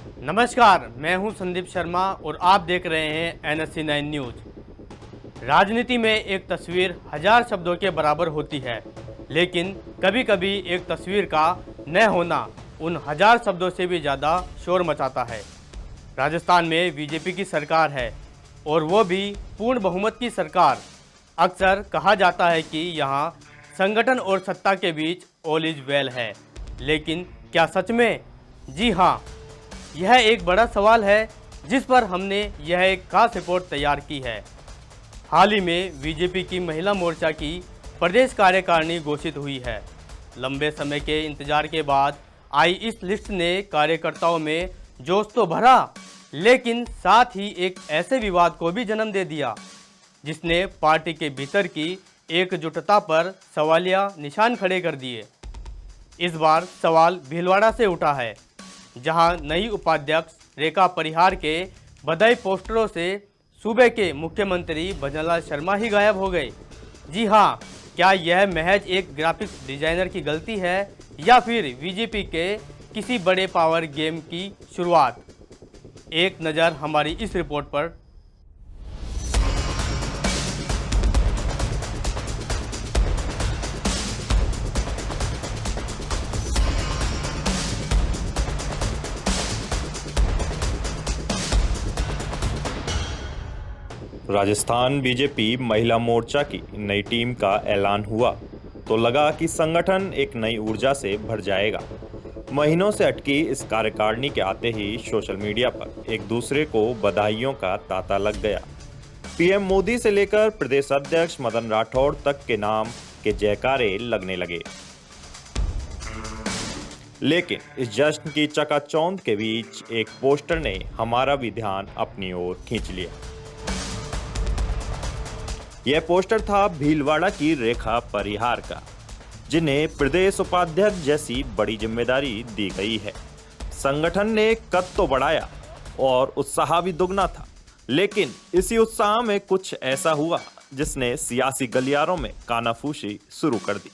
नमस्कार, मैं हूं संदीप शर्मा और आप देख रहे हैं NSC 9 न्यूज़। राजनीति में एक तस्वीर हजार शब्दों के बराबर होती है, लेकिन कभी कभी एक तस्वीर का न होना उन हजार शब्दों से भी ज़्यादा शोर मचाता है। राजस्थान में बीजेपी की सरकार है और वो भी पूर्ण बहुमत की सरकार। अक्सर कहा जाता है कि यहाँ संगठन और सत्ता के बीच ऑल इज वेल है, लेकिन क्या सच में? जी हाँ, यह एक बड़ा सवाल है जिस पर हमने यह एक खास रिपोर्ट तैयार की है। हाल ही में बीजेपी की महिला मोर्चा की प्रदेश कार्यकारिणी घोषित हुई है। लंबे समय के इंतजार के बाद आई इस लिस्ट ने कार्यकर्ताओं में जोश तो भरा, लेकिन साथ ही एक ऐसे विवाद को भी जन्म दे दिया जिसने पार्टी के भीतर की एकजुटता पर सवालिया निशान खड़े कर दिए। इस बार सवाल भीलवाड़ा से उठा है, जहां नई उपाध्यक्ष रेखा परिहार के बधाई पोस्टरों से सूबे के मुख्यमंत्री भजनलाल शर्मा ही गायब हो गए। जी हां, क्या यह महज एक ग्राफिक्स डिजाइनर की गलती है या फिर बीजेपी के किसी बड़े पावर गेम की शुरुआत? एक नज़र हमारी इस रिपोर्ट पर। राजस्थान बीजेपी महिला मोर्चा की नई टीम का ऐलान हुआ तो लगा कि संगठन एक नई ऊर्जा से भर जाएगा। महीनों से अटकी इस कार्यकारिणी के आते ही सोशल मीडिया पर एक दूसरे को बधाइयों का तांता लग गया। पीएम मोदी से लेकर प्रदेश अध्यक्ष मदन राठौड़ तक के नाम के जयकारे लगने लगे। लेकिन इस जश्न की चकाचौंध के बीच एक पोस्टर ने हमारा भी ध्यान अपनी ओर खींच लिया। यह पोस्टर था भीलवाड़ा की रेखा परिहार का, जिन्हें प्रदेश उपाध्यक्ष जैसी बड़ी जिम्मेदारी दी गई है। संगठन ने कद तो बढ़ाया और उत्साह भी दुगना था, लेकिन इसी उत्साह में कुछ ऐसा हुआ जिसने सियासी गलियारों में कानाफूसी शुरू कर दी।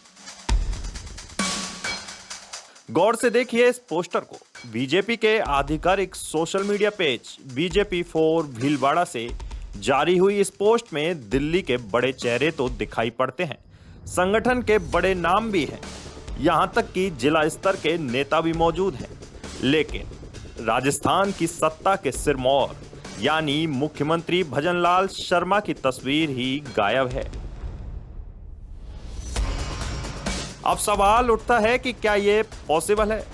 गौर से देखिए इस पोस्टर को। बीजेपी के आधिकारिक social media page BJP for Bhilwara से जारी हुई इस पोस्ट में दिल्ली के बड़े चेहरे तो दिखाई पड़ते हैं, संगठन के बड़े नाम भी हैं, यहां तक कि जिला स्तर के नेता भी मौजूद हैं। लेकिन राजस्थान की सत्ता के सिरमौर यानी मुख्यमंत्री भजनलाल शर्मा की तस्वीर ही गायब है। अब सवाल उठता है कि क्या यह पॉसिबल है?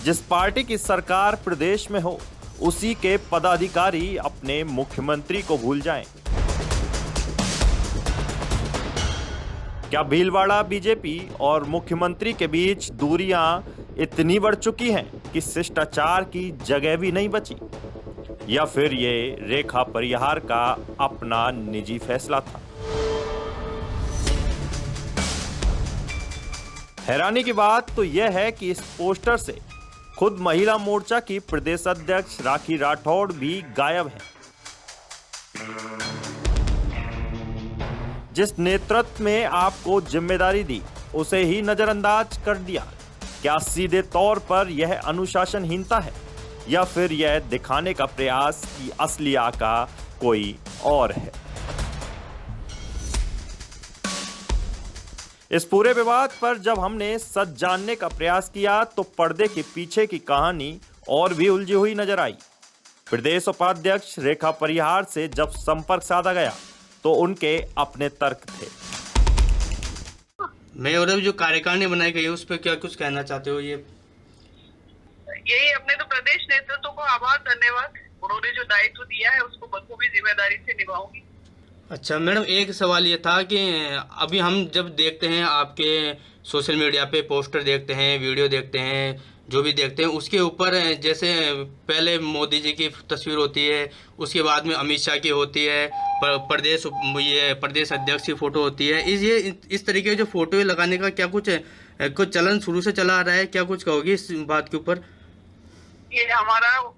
जिस पार्टी की सरकार प्रदेश में हो, उसी के पदाधिकारी अपने मुख्यमंत्री को भूल जाएं। क्या भीलवाड़ा बीजेपी और मुख्यमंत्री के बीच दूरियां इतनी बढ़ चुकी हैं कि शिष्टाचार की जगह भी नहीं बची? या फिर ये रेखा परिहार का अपना निजी फैसला था? हैरानी की बात तो यह है कि इस पोस्टर से खुद महिला मोर्चा की प्रदेश अध्यक्ष राखी राठौड़ भी गायब हैं। जिस नेतृत्व में आपको जिम्मेदारी दी, उसे ही नजरअंदाज कर दिया। क्या सीधे तौर पर यह अनुशासनहीनता है या फिर यह दिखाने का प्रयास कि असली आका कोई और है? इस पूरे विवाद पर जब हमने सच जानने का प्रयास किया तो पर्दे के पीछे की कहानी और भी उलझी हुई नजर आई। प्रदेश उपाध्यक्ष रेखा परिहार से जब संपर्क साधा गया तो उनके अपने तर्क थे। मैं और जो कार्यकारिणी बनाई गई है उस पर क्या कुछ कहना चाहते हो? यही अपने तो प्रदेश नेतृत्व को आभार, धन्यवाद। उन्होंने जो दायित्व दिया है उसको बखूबी जिम्मेदारी से निभाऊंगी। अच्छा मैडम, एक सवाल ये था कि अभी हम जब देखते हैं आपके सोशल मीडिया पे पोस्टर देखते हैं, वीडियो देखते हैं, जो भी देखते हैं, उसके ऊपर जैसे पहले मोदी जी की तस्वीर होती है, उसके बाद में अमित शाह की होती है, प्रदेश अध्यक्ष की फ़ोटो होती है। इस तरीके की जो फोटो लगाने का क्या कुछ चलन शुरू से चला आ रहा है? क्या कुछ कहोगी इस बात के ऊपर? ये हमारा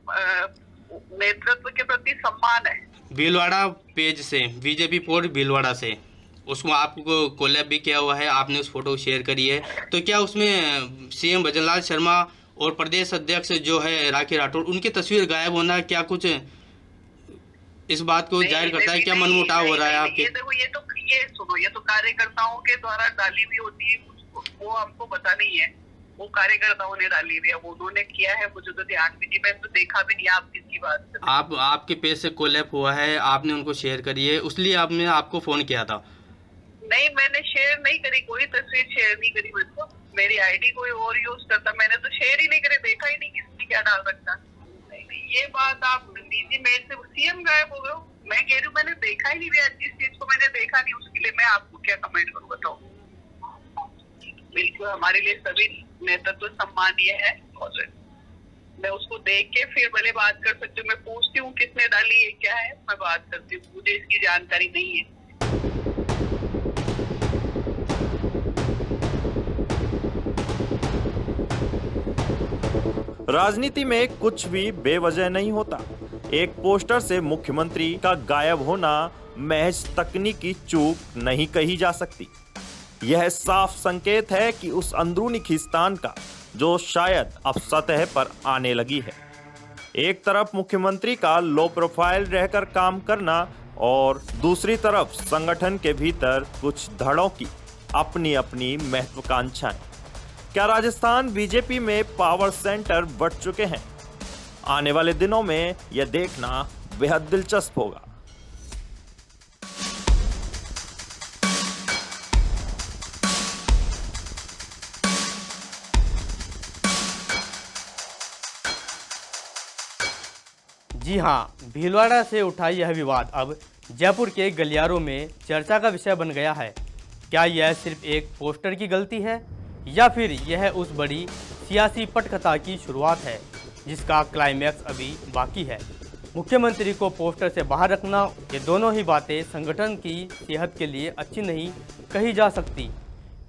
नेतृत्व के प्रति सम्मान है। भीलवाड़ा पेज से, बीजेपी फॉर भीलवाड़ा से, उसमें आपको कोलैब भी किया हुआ है, आपने उस फोटो को शेयर करी है, तो क्या उसमें सीएम भजनलाल शर्मा और प्रदेश अध्यक्ष जो है राखी राठौड़, उनकी तस्वीर गायब होना क्या कुछ इस बात को जाहिर करता है? क्या मनमुटाव हो रहा है आपके? देखो ये सुनो, ये तो कार्यकर्ताओं के द्वारा डाली हुई होती है, वो हमको पता नहीं है, वो कार्यकर्ताओं ने डाली हुई है, वो उन्होंने किया है, मुझे तो ध्यान भी नहीं, मैं तो देखा भी नहीं। आप किसकी बात कर रहे हैं? आपके पेज से कोलैप हुआ है, आपने उनको शेयर करी है, इसलिए आपने आपको फोन किया था। नहीं, मैंने शेयर नहीं करी, कोई तस्वीर शेयर नहीं करी। मेरे को मेरी आईडी कोई और यूज करता, मैंने तो शेयर ही नहीं करी, देखा ही नहीं किसने क्या डाल रखा। नहीं, ये बात आप लीजिए, मेरे से सीएम गायब हो गए। मैं कह रही हूँ मैंने देखा ही नहीं, जिस चीज को मैंने देखा नहीं उसके लिए मैं आपको क्या कमेंट करूँ, बताओ। बिल्कुल हमारे लिए सभी नेतृत्व सम्मानीय है और मैं उसको देख के फिर भले बात कर सकती हूँ। मैं पूछती हूँ किसने डाली है, क्या है, मैं बात करती हूँ, मुझे इसकी जानकारी नहीं है। राजनीति में कुछ भी बेवजह नहीं होता। एक पोस्टर से मुख्यमंत्री का गायब होना महज तकनीकी चूक नहीं कही जा सकती। यह साफ संकेत है कि उस अंदरूनी खींचतान का जो शायद अब सतह पर आने लगी है। एक तरफ मुख्यमंत्री का लो प्रोफाइल रहकर काम करना और दूसरी तरफ संगठन के भीतर कुछ धड़ों की अपनी अपनी महत्वाकांक्षाएं। क्या राजस्थान बीजेपी में पावर सेंटर बढ़ चुके हैं? आने वाले दिनों में यह देखना बेहद दिलचस्प होगा। जी हाँ, भीलवाड़ा से उठा यह विवाद अब जयपुर के गलियारों में चर्चा का विषय बन गया है। क्या यह सिर्फ एक पोस्टर की गलती है या फिर यह उस बड़ी सियासी पटकथा की शुरुआत है जिसका क्लाइमैक्स अभी बाकी है? मुख्यमंत्री को पोस्टर से बाहर रखना, ये दोनों ही बातें संगठन की सेहत के लिए अच्छी नहीं कही जा सकती।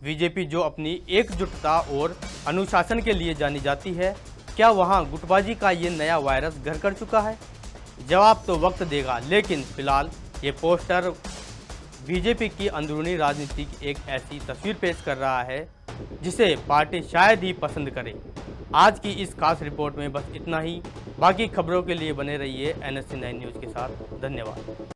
बीजेपी जो अपनी एकजुटता और अनुशासन के लिए जानी जाती है, क्या वहां गुटबाजी का ये नया वायरस घर कर चुका है? जवाब तो वक्त देगा, लेकिन फिलहाल ये पोस्टर बीजेपी की अंदरूनी राजनीति की एक ऐसी तस्वीर पेश कर रहा है जिसे पार्टी शायद ही पसंद करे। आज की इस खास रिपोर्ट में बस इतना ही। बाकी खबरों के लिए बने रहिए NSC 9 न्यूज़ के साथ। धन्यवाद।